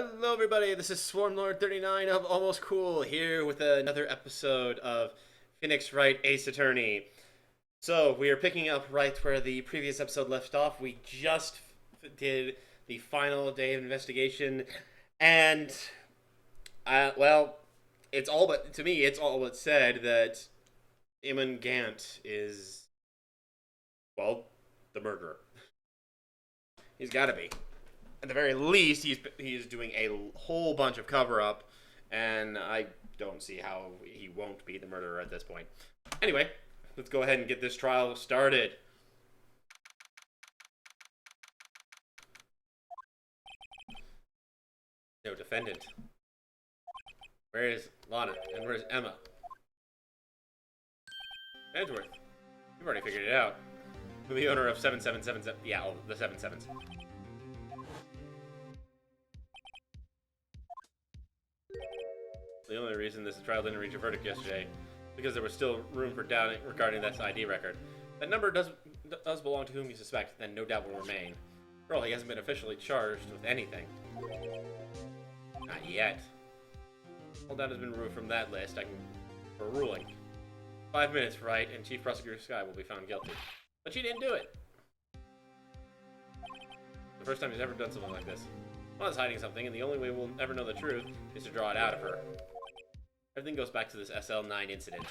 Hello, everybody. This is Swarmlord39 of Almost Cool here with another episode of Phoenix Wright Ace Attorney. So, we are picking up right where the previous episode left off. We just did the final day of investigation, and, well, it's all but, to me, it's all but said that Eamon Gant is, well, the murderer. He's gotta be. At the very least, he's doing a whole bunch of cover up, and I don't see how he won't be the murderer at this point. Anyway, let's go ahead and get this trial started. No defendant. Where is Lana and where's Emma? Edgeworth. You've already figured it out. The owner of 7777. Yeah, all the 77s. The only reason this trial didn't reach a verdict yesterday because there was still room for doubt regarding that ID record. That number does belong to whom you suspect, then no doubt will remain. Well, he hasn't been officially charged with anything. Not yet. All doubt has been removed from that list. For a ruling. 5 minutes, right, and Chief Prosecutor Skye will be found guilty. But she didn't do it. The first time he's ever done something like this. Lana's hiding something, and the only way we'll ever know the truth is to draw it out of her. Everything goes back to this SL9 incident.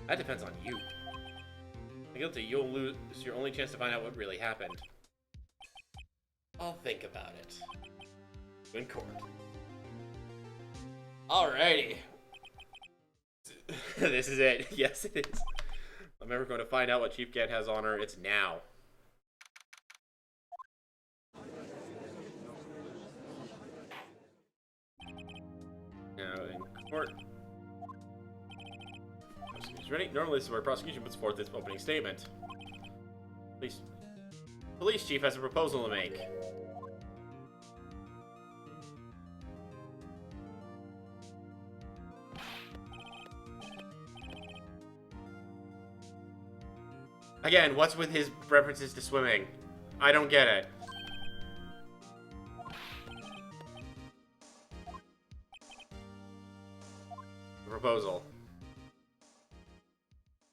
That depends on you. Guilty, you'll lose your only chance to find out what really happened. I'll think about it. In court. Alrighty. This is it. Yes, it is. I'm ever going to find out what Chief Gant has on her. It's now. Now in court. Ready? Normally this is where prosecution puts forth its opening statement. Police chief has a proposal to make. Again, what's with his references to swimming? I don't get it. The proposal.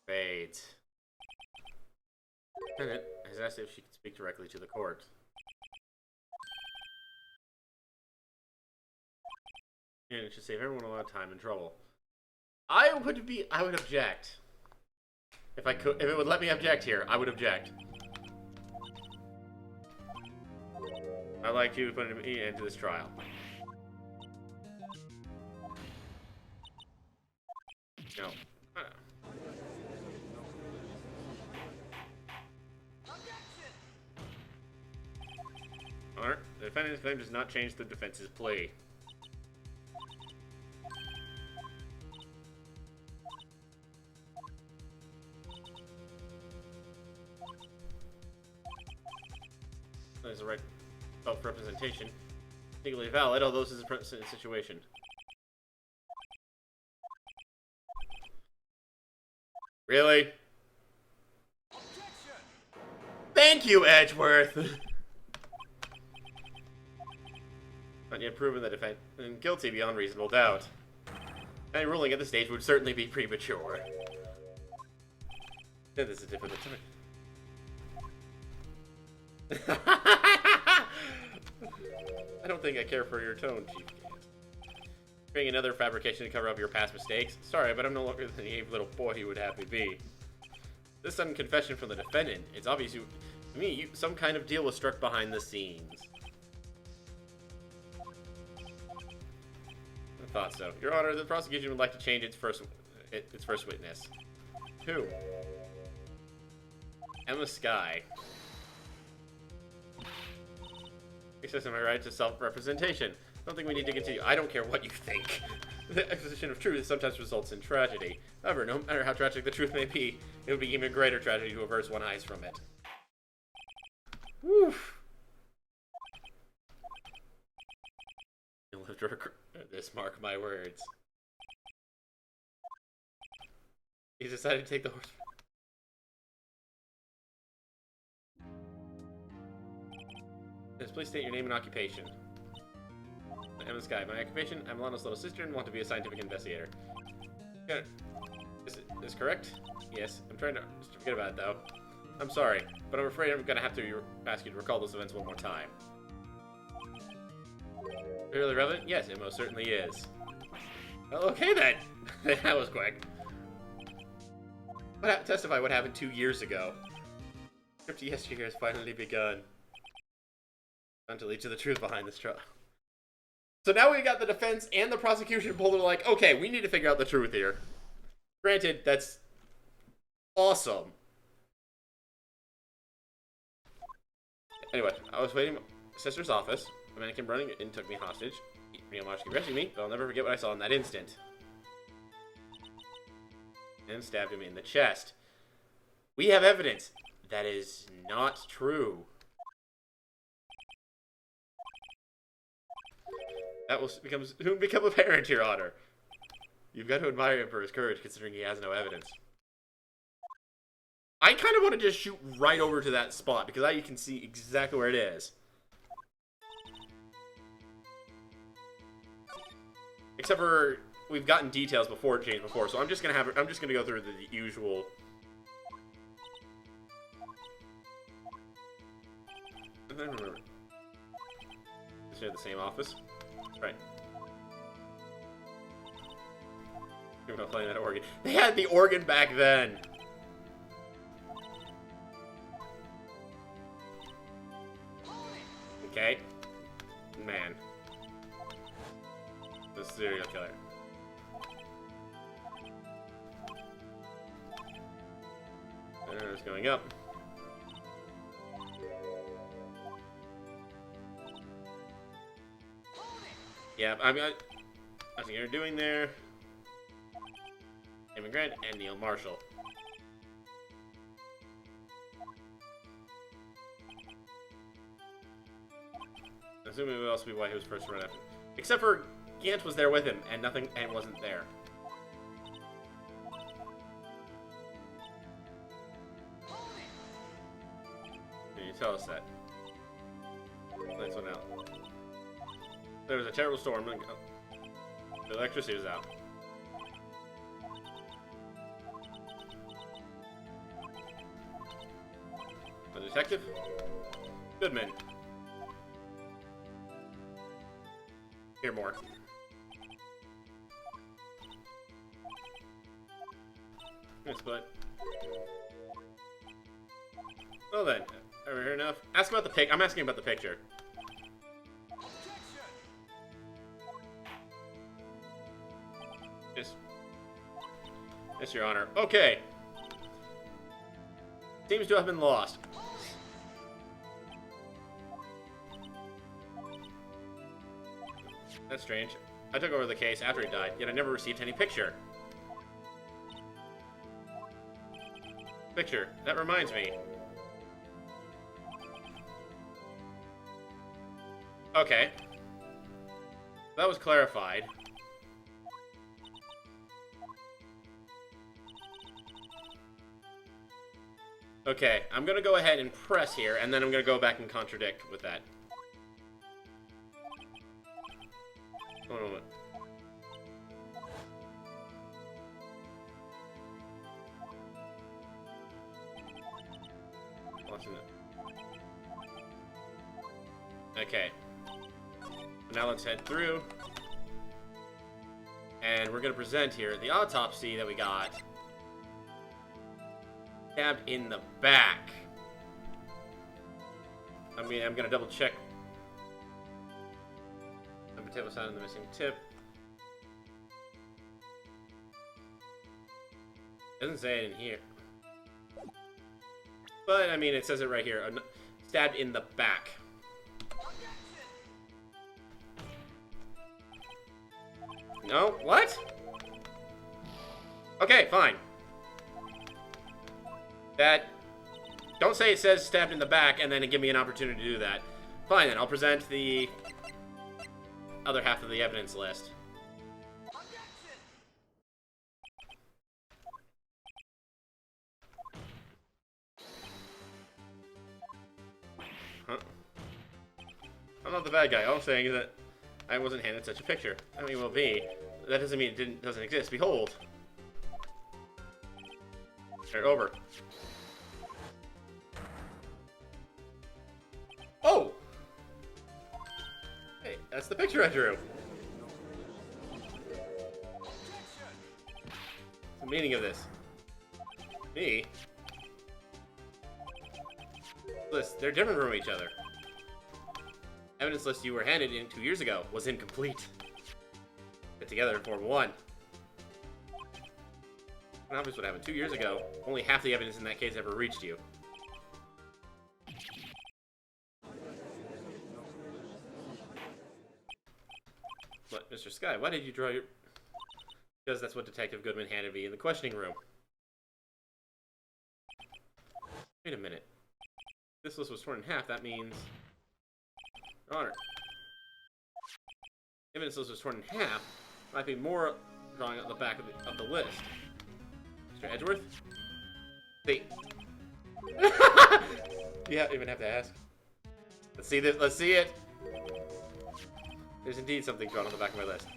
Fades. Defendant has asked if she can speak directly to the court. And it should save everyone a lot of time and trouble. I would object. If it would let me object here, I would object. I'd like to put an end to this trial. No. Honor, the defendant's claim does not change the defense's plea. There's a right of representation. Legally valid, although this is a precedent situation. Really? Thank you, Edgeworth! Not yet proven the defendant guilty beyond reasonable doubt. Any ruling at this stage would certainly be premature. This is a difficult time. I don't think I care for your tone, Chief Gant. Creating another fabrication to cover up your past mistakes? Sorry, but I'm no longer the naive little boy you would have me be. This sudden confession from the defendant, it's obvious to me some kind of deal was struck behind the scenes. I thought so. Your Honor, the prosecution would like to change its first witness. Who? Lana Skye. Exercising my right to self-representation. I don't think we need to continue. I don't care what you think. The exposition of truth sometimes results in tragedy. However, no matter how tragic the truth may be, it would be even greater tragedy to avert one's eyes from it. Woof. You'll live to regret this, mark my words. He's decided to take the horse. Yes, please state your name and occupation. Lana Skye. My occupation, I'm Lana's little sister and want to be a scientific investigator. Is this correct? Yes. I'm trying to forget about it, though. I'm sorry, but I'm afraid I'm going to have to ask you to recall those events one more time. Really relevant? Yes, it most certainly is. Well, okay, then. That was quick. Testify what happened 2 years ago. Trip to yesteryear has finally begun. Time to lead to the truth behind this trial. So now we got the defense and the prosecution both are like, okay, we need to figure out the truth here. Granted, that's awesome. Anyway, I was waiting in my sister's office. A man came running in, took me hostage. Lana Skye rescued me, but I'll never forget what I saw in that instant. And stabbed him in the chest. We have evidence. That is not true. That will soon become apparent, Your Honor. You've got to admire him for his courage, considering he has no evidence. I kind of want to just shoot right over to that spot, because now you can see exactly where it is. Except for we've gotten details before it changed before, so I'm just gonna go through the usual. I don't remember. Is it the same office? Right. You're not playing that organ. They had the organ back then. Okay. Man. The serial killer. It's going up. Yeah, I think you're doing there. Damon Grant and Neil Marshall. Assuming it would also be why he was first run after. Except for Gant was there with him and nothing and wasn't there. Can you tell us that? Lights went out. There was a terrible storm. The electricity was out. The detective? Goodman. Hear more. Yes, but. Well then, are we here enough? Ask about the pic. I'm asking about the picture. Yes, Your Honor. Okay. Seems to have been lost. That's strange. I took over the case after he died, yet I never received any picture. Picture. That reminds me. Okay. That was clarified. Okay, I'm gonna go ahead and press here, and then I'm gonna go back and contradict with that. Hold on a moment. Watching it. Okay. Now let's head through. And we're gonna present here the autopsy that we got. Stabbed in the back. I mean, I'm gonna double check. Number tip was found in the missing tip. Doesn't say it in here. But, I mean, it says it right here. Stabbed in the back. No? What? Okay, fine. That... Don't say it says stabbed in the back and then give me an opportunity to do that. Fine, then. I'll present the other half of the evidence list. Huh? not the bad guy. All I'm saying is that I wasn't handed such a picture. I mean, well, be. That doesn't mean it doesn't exist. Behold. Start over. Oh! Hey, that's the picture I drew. What's the meaning of this? Me? List. They're different from each other. Evidence list you were handed in 2 years ago was incomplete. Put together and form one. Obvious what happened 2 years ago. Only half the evidence in that case ever reached you. What, Mr. Skye, why did you draw your... Because that's what Detective Goodman handed me in the questioning room. Wait a minute. This list was torn in half, that means... Your Honor. Evidence list was torn in half. Might be more drawing on the back of the list. Mr. Edgeworth? See. You even have to ask. Let's see this. Let's see it. There's indeed something drawn on the back of my list.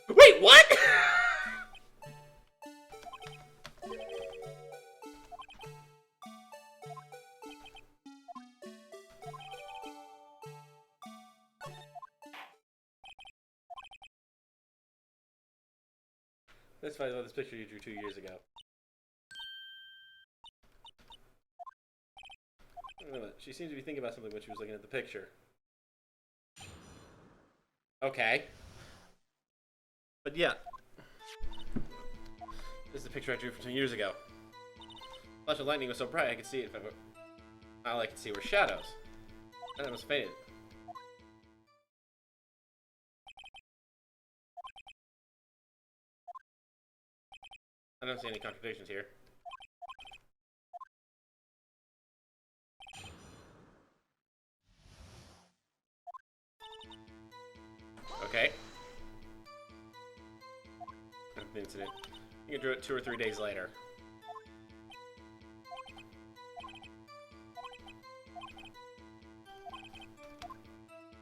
Wait, what? Let's find out this picture you drew 2 years ago. She seemed to be thinking about something when she was looking at the picture. Okay. But yeah. This is the picture I drew from 2 years ago. The flash of lightning was so bright I could see it. All I could see were shadows. And it was faded. I don't see any contradictions here. Okay. Incident. You can do it 2 or 3 days later.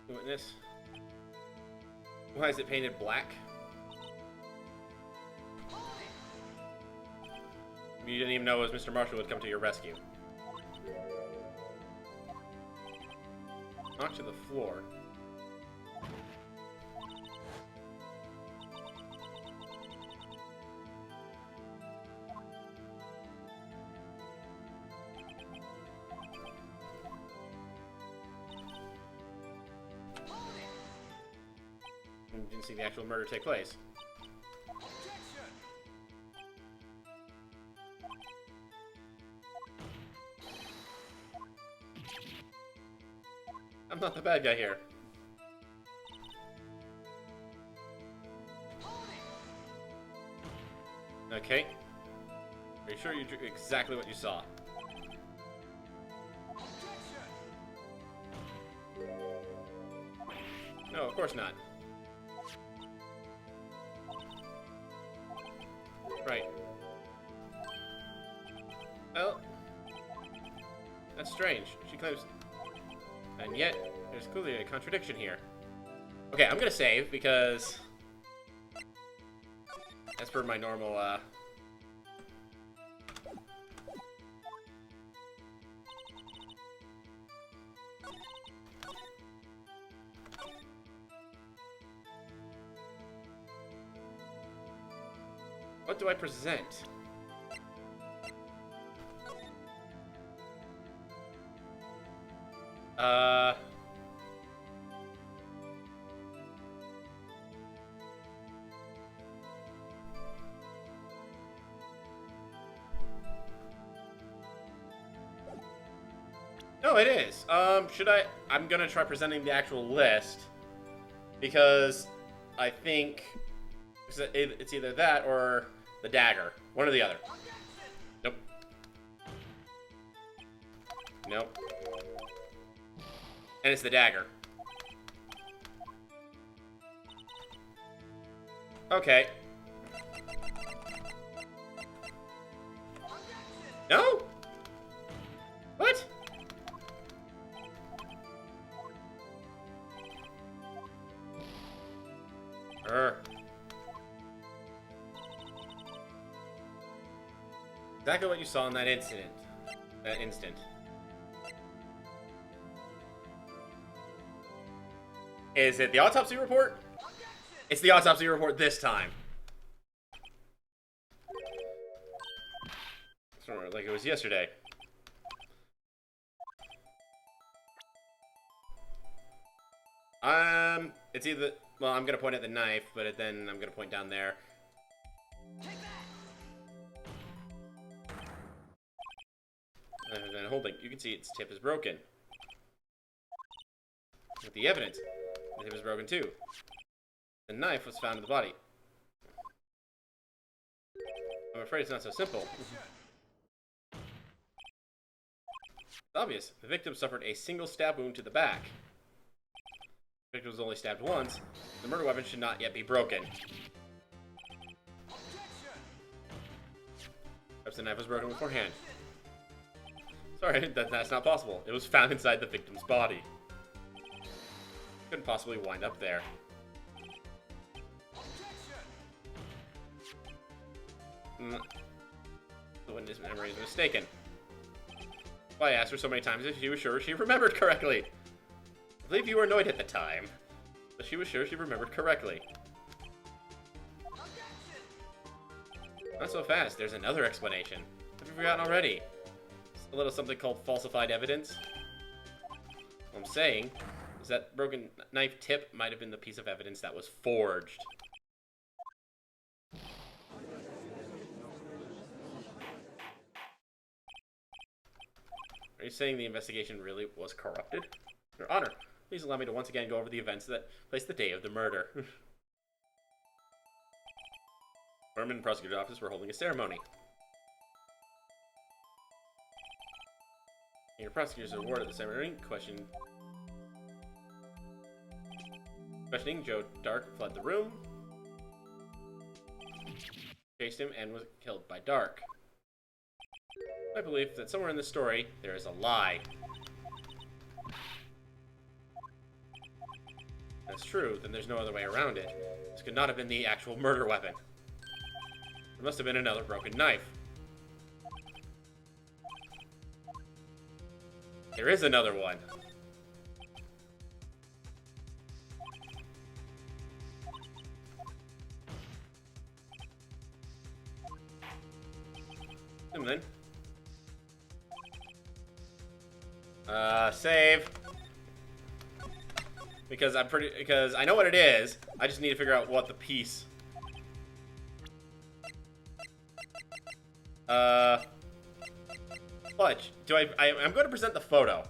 Witness. Why is it painted black? You didn't even know it was Mr. Marshall would come to your rescue. Knock to the floor. You didn't see the actual murder take place. I'm not the bad guy here. Okay. Are you sure you drew exactly what you saw? No, of course not. Right. Well, that's strange. She claims... And yet, there's clearly a contradiction here. Okay, I'm gonna save, because... as per my normal, What do I present? No, it is. Should I... I'm gonna try presenting the actual list. Because I think it's either that or the dagger. One or the other. Nope. Nope. And it's the dagger. Okay. No? What? Exactly what you saw in that incident. That instant. Is it the autopsy report? It's the autopsy report this time. It's like it was yesterday. It's either... Well, I'm gonna point at the knife, but then I'm gonna point down there. And holding, you can see its tip is broken. With the evidence, the tip is broken too. The knife was found in the body. I'm afraid it's not so simple. It's obvious. The victim suffered a single stab wound to the back. The victim was only stabbed once. The murder weapon should not yet be broken. Perhaps the knife was broken beforehand. Sorry, that's not possible. It was found inside the victim's body. Couldn't possibly wind up there. The witness memory is mistaken. Well, I asked her so many times if she was sure she remembered correctly. I believe you were annoyed at the time, but she was sure she remembered correctly. Not so fast. There's another explanation. Have you forgotten already? It's a little something called falsified evidence. What I'm saying is that broken knife tip might have been the piece of evidence that was forged. Are you saying the investigation really was corrupted? Your Honor, please allow me to once again go over the events that placed the day of the murder. Berman and prosecutor's office were holding a ceremony. Your prosecutor's award at the ceremony questioning Joe Dark fled the room, chased him, and was killed by Dark. I believe that somewhere in the story, there is a lie. That's true, then there's no other way around it. This could not have been the actual murder weapon. There must have been another broken knife. There is another one. And then save. Because I know what it is. I just need to figure out what the piece. Fudge. I'm going to present the photo.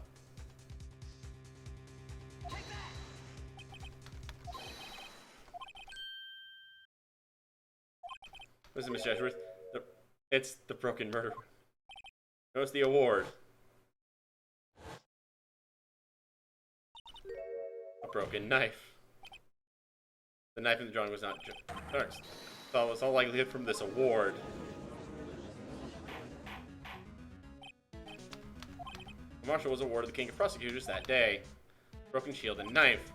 Listen, Mr. Edgeworth. It's the broken murder. Notice the award. A broken knife. The knife in the drawing was not Dark's. So it's all likelihood from this award. The marshal was awarded the King of Prosecutors that day. Broken shield and knife.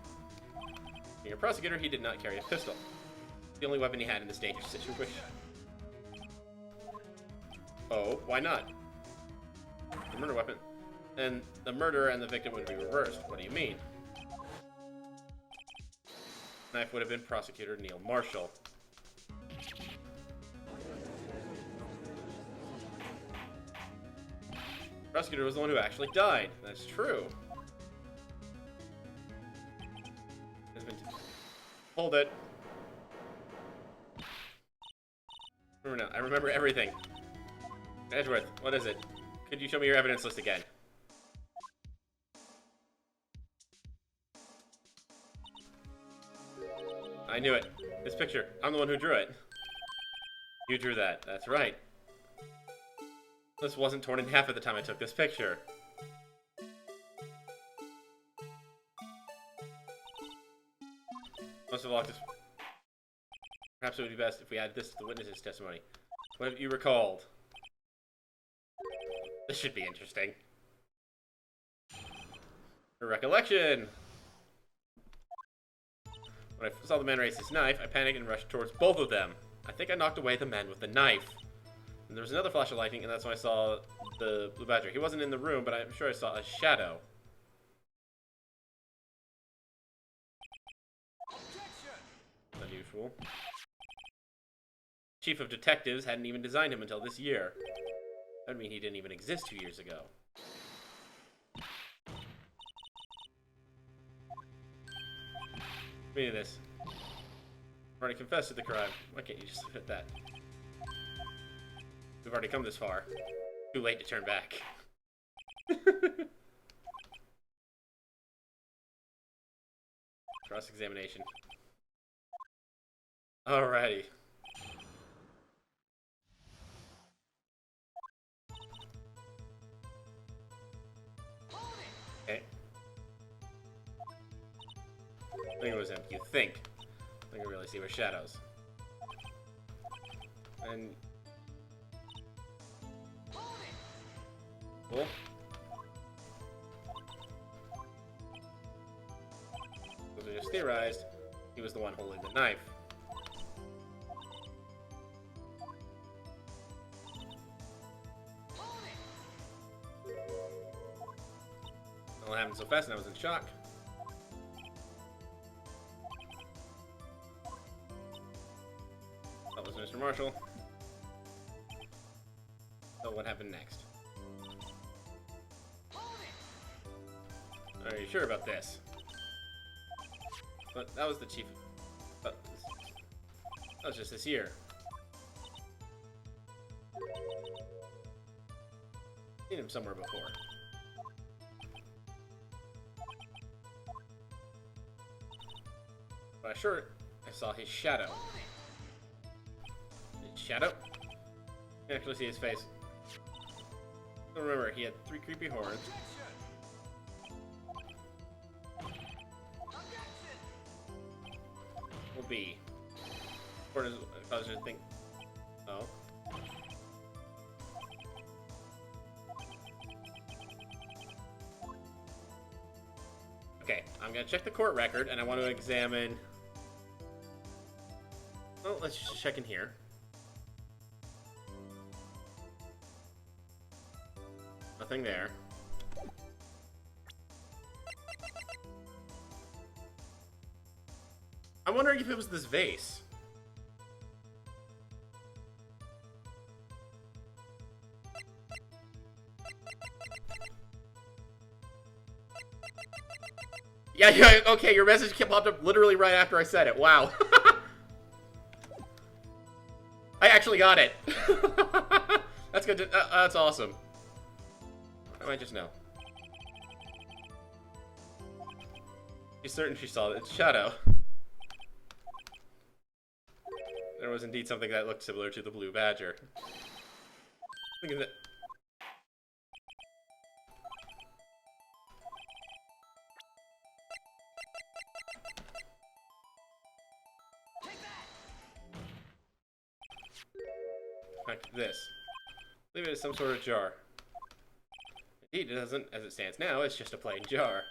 Being a prosecutor, he did not carry a pistol. The only weapon he had in this dangerous situation. Oh, why not? The murder weapon. And the murderer and the victim would be reversed. What do you mean? Knife would have been Prosecutor Neil Marshall. Prosecutor was the one who actually died. That's true. Hold it. Remember now. I remember everything. Edgeworth, what is it? Could you show me your evidence list again? I knew it. This picture. I'm the one who drew it. You drew that. That's right. This wasn't torn in half at the time I took this picture. Must have locked this. Perhaps it would be best if we add this to the witness's testimony. What have you recalled? This should be interesting. A recollection. When I saw the man raise his knife, I panicked and rushed towards both of them. I think I knocked away the man with the knife. And there was another flash of lightning, and that's when I saw the blue badger. He wasn't in the room, but I'm sure I saw a shadow. Unusual. Chief of Detectives hadn't even designed him until this year. That would mean he didn't even exist 2 years ago. Meaning this. I've already confessed to the crime. Why can't you just admit that? We've already come this far. Too late to turn back. Cross-examination. Alrighty. Okay. I think it was him. You think. I can really see with shadows. And... Cool. As we just theorized, he was the one holding the knife. It all happened so fast and I was in shock. That was Mr. Marshall. So what happened next? Are you sure about this? But that was the chief. That was just this year. Seen him somewhere before. But I sure I saw his shadow. His shadow? You can actually see his face. Remember, he had 3 creepy horns. Will be. Or does cause you to think. Oh. Okay, I'm gonna check the court record and I want to examine. Well, let's just check in here. Nothing there. I'm wondering if it was this vase. Yeah, okay, your message popped up literally right after I said it. Wow. I actually got it. That's good. That's awesome. I might just know. She's certain she saw it. It's Shadow. There was indeed something that looked similar to the blue badger. Thinking that. Back to this. Leave it as some sort of jar. Indeed, it doesn't, as it stands now, it's just a plain jar.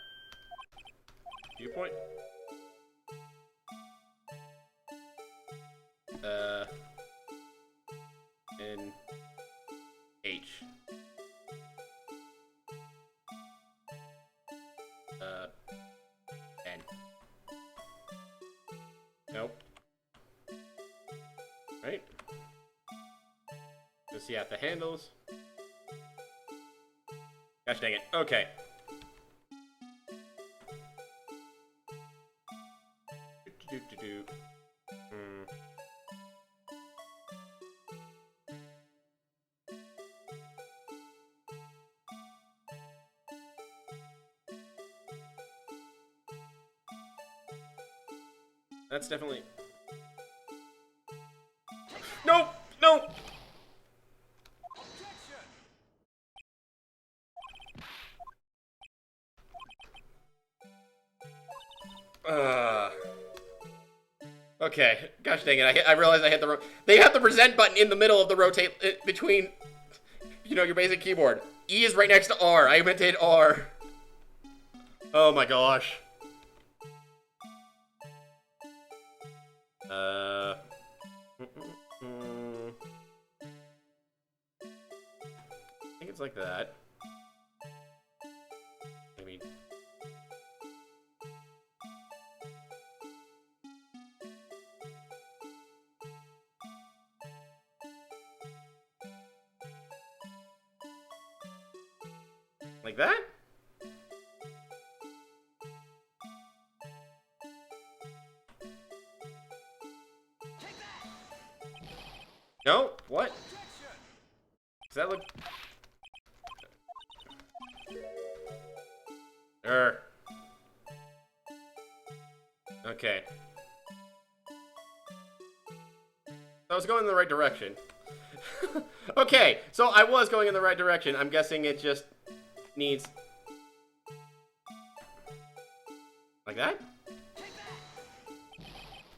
Viewpoint? In H. N. Nope. Right? Go see at the handles. Gosh dang it. Okay. That's definitely... Nope! Nope! Okay. Gosh dang it. I realized I hit the... They have the present button in the middle of the rotate... between... You know, your basic keyboard. E is right next to R. I meant to hit R. Oh my gosh. like that. Maybe. Like that? No? What? Does that look... Okay. I was going in the right direction. Okay, so I was going in the right direction. I'm guessing it just needs... Like that?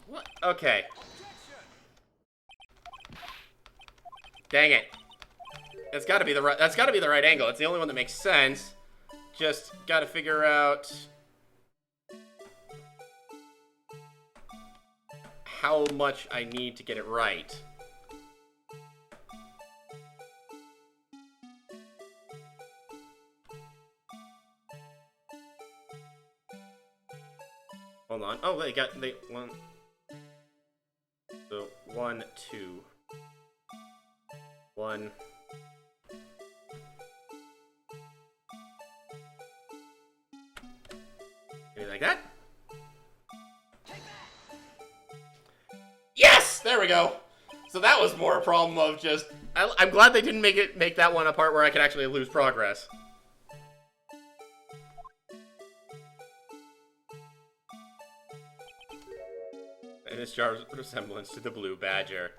What? Okay. Dang it. That's gotta be the right angle. It's the only one that makes sense. Just gotta figure out how much I need to get it right. Hold on. Oh, they one. So 1, 2, 1. Maybe like that? Yes! There we go! So that was more a problem of just... I'm glad they didn't make that one a part where I could actually lose progress. And this jar's resemblance to the blue badger.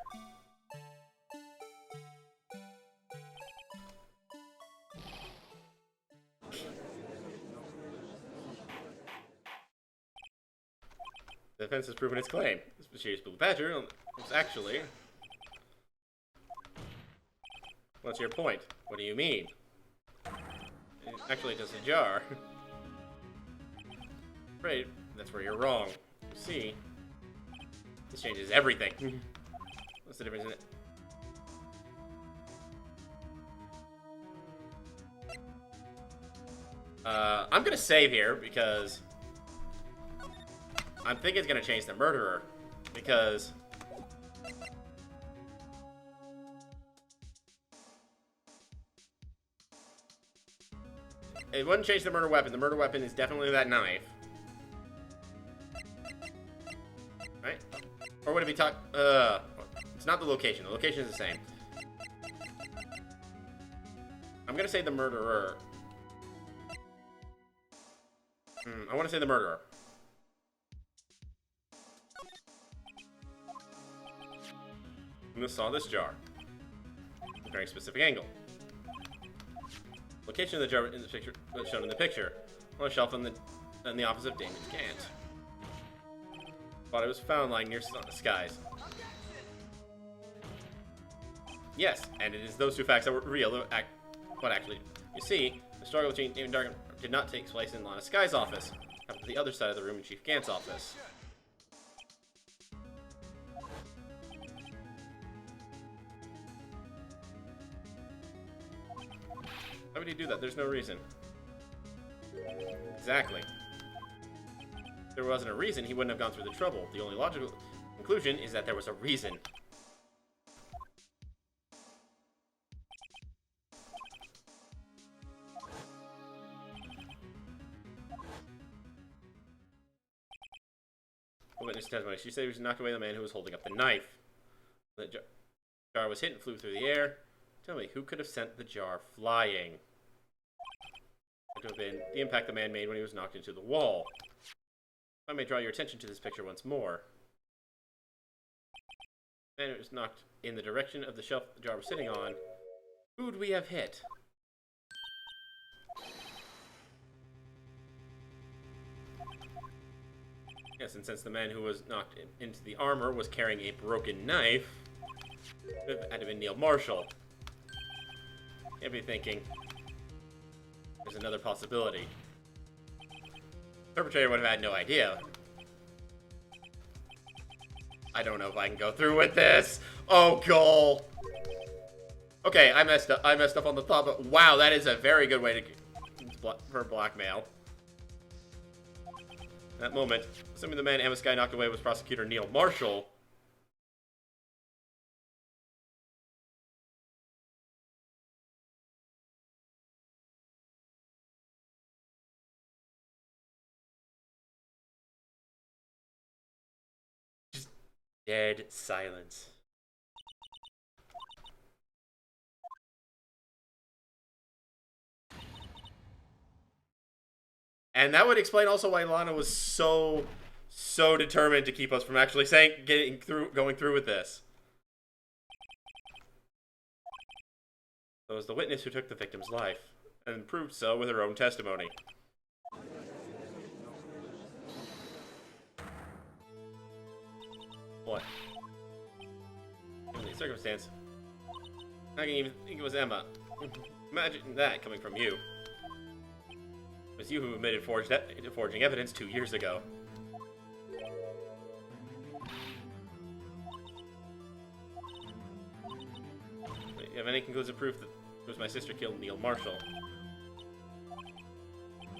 The defense has proven its claim. This mysterious blue badger was actually... What's your point? What do you mean? It actually does a jar. Right, that's where you're wrong. You see, this changes everything. What's the difference in it? I'm gonna save here because I'm thinking it's gonna change the murderer, because it wouldn't change the murder weapon. The murder weapon is definitely that knife. Right? Or would it be it's not the location. The location is the same. I'm gonna say the murderer. I want to say the murderer. I'm gonna saw this jar. A very specific angle. Location of the jar in the picture, shown in the picture, on a shelf in the office of Damon Gant. Body was found lying near Lana Skye's. Yes, and it is those two facts that were real. But actually, you see, the struggle between Damon Dargan did not take place in Lana Skye's office. It happened to the other side of the room in Chief Gant's office. Why would he do that? There's no reason. Exactly. If there wasn't a reason, he wouldn't have gone through the trouble. The only logical conclusion is that there was a reason. The witness testimony. She said he was knocked away the man who was holding up the knife. The jar was hit and flew through the air. Tell me, who could have sent the jar flying? It would have been the impact the man made when he was knocked into the wall. If I may draw your attention to this picture once more. The man who was knocked in the direction of the shelf the jar was sitting on. Who would we have hit? Yes, and since the man who was knocked into the armor was carrying a broken knife, it had to be Neil Marshall. Can't be thinking, there's another possibility. The perpetrator would have had no idea. I don't know if I can go through with this. Oh, goal. Okay, I messed up. I messed up on the thought, but wow, that is a very good way to for blackmail. That moment, assuming the man Lana Skye knocked away was prosecutor Neil Marshall. Just dead silence. And that would explain also why Lana was so determined to keep us from actually going through with this. It was the witness who took the victim's life, and proved so with her own testimony. What? In the circumstance, I can even think it was Emma. Imagine that coming from you. It was you who admitted forging evidence 2 years ago. You have any conclusive proof that it was my sister killed Neil Marshall?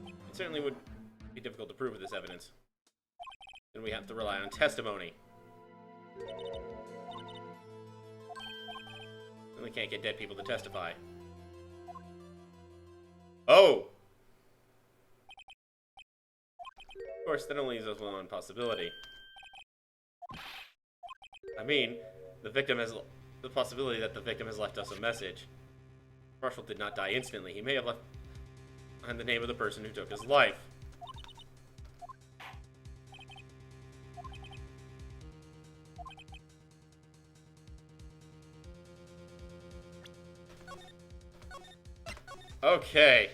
It certainly would be difficult to prove with this evidence. Then we have to rely on testimony. And we can't get dead people to testify. Oh! Of course, that only leaves us one possibility. I mean, the possibility that the victim has left us a message. Marshall did not die instantly. He may have left behind the name of the person who took his life. Okay.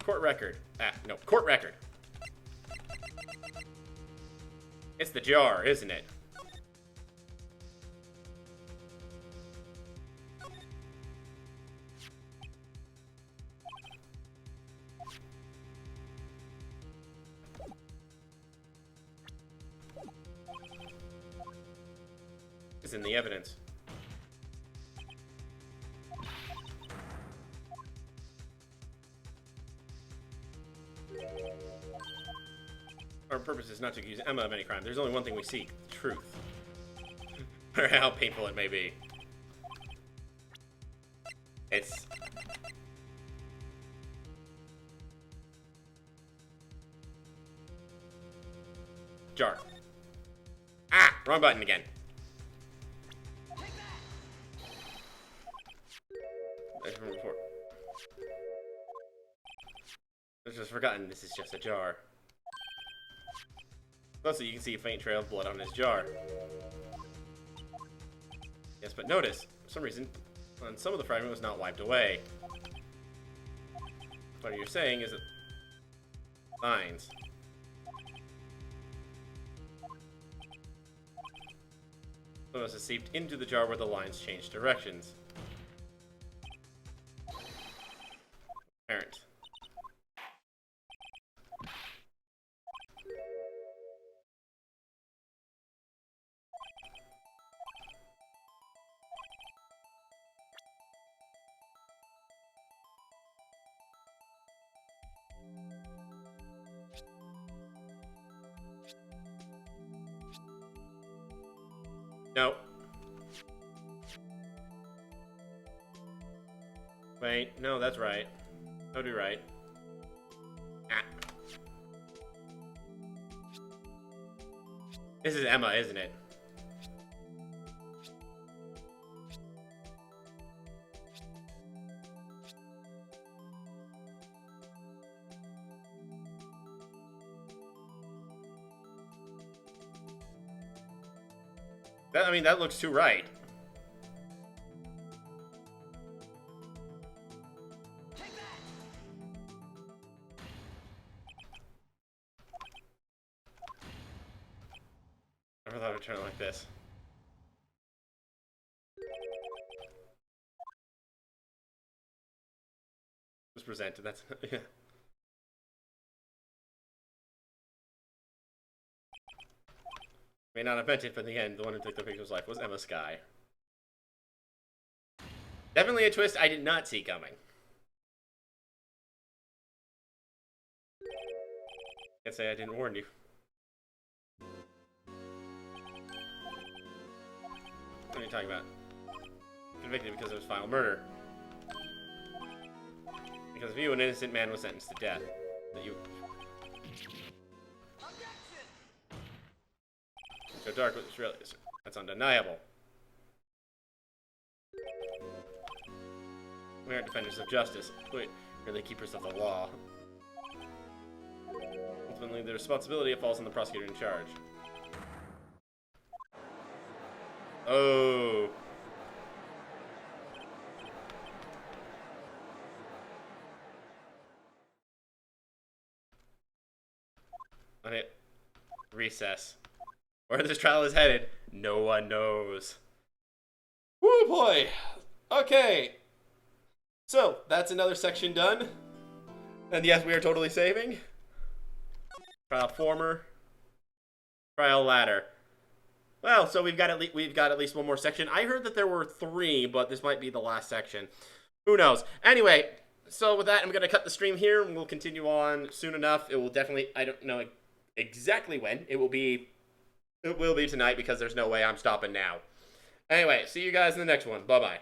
Court record. No, court record. It's the jar, isn't it? It's in the evidence. Our purpose is not to accuse Emma of any crime. There's only one thing we seek: truth. No matter how painful it may be. It's... jar. Ah! Wrong button again. From before. I've just forgotten this is just a jar. Also, you can see a faint trail of blood on his jar. Yes, but notice, for some reason, on some of the fragment was not wiped away. What you're saying is that lines. So it was seeped into the jar where the lines changed directions. Apparent. No. Wait, no, that's right. Totally right. Ah. This is Emma, isn't it? I mean, that looks too right. I never thought it would turn like this. Was presented, that's... yeah. May not have meant it, but in the end, the one who took the picture's life was Lana Skye. Definitely a twist I did not see coming. Can't say I didn't warn you. What are you talking about? Convicted because of his final murder. Because of you, an innocent man was sentenced to death. That you... So dark with really is. That's undeniable. We aren't defenders of justice. Wait, we're the keepers of the law. Ultimately, the responsibility falls on the prosecutor in charge. Oh. On it. Recess. Where this trial is headed, no one knows. Woo boy! Okay. So, that's another section done. And yes, we are totally saving. Trial former. Trial ladder. Well, so we've got at least one more section. I heard that there were 3, but this might be the last section. Who knows? Anyway, so with that, I'm going to cut the stream here, and we'll continue on soon enough. It will definitely, I don't know exactly when. It will be tonight because there's no way I'm stopping now. Anyway, see you guys in the next one. Bye-bye.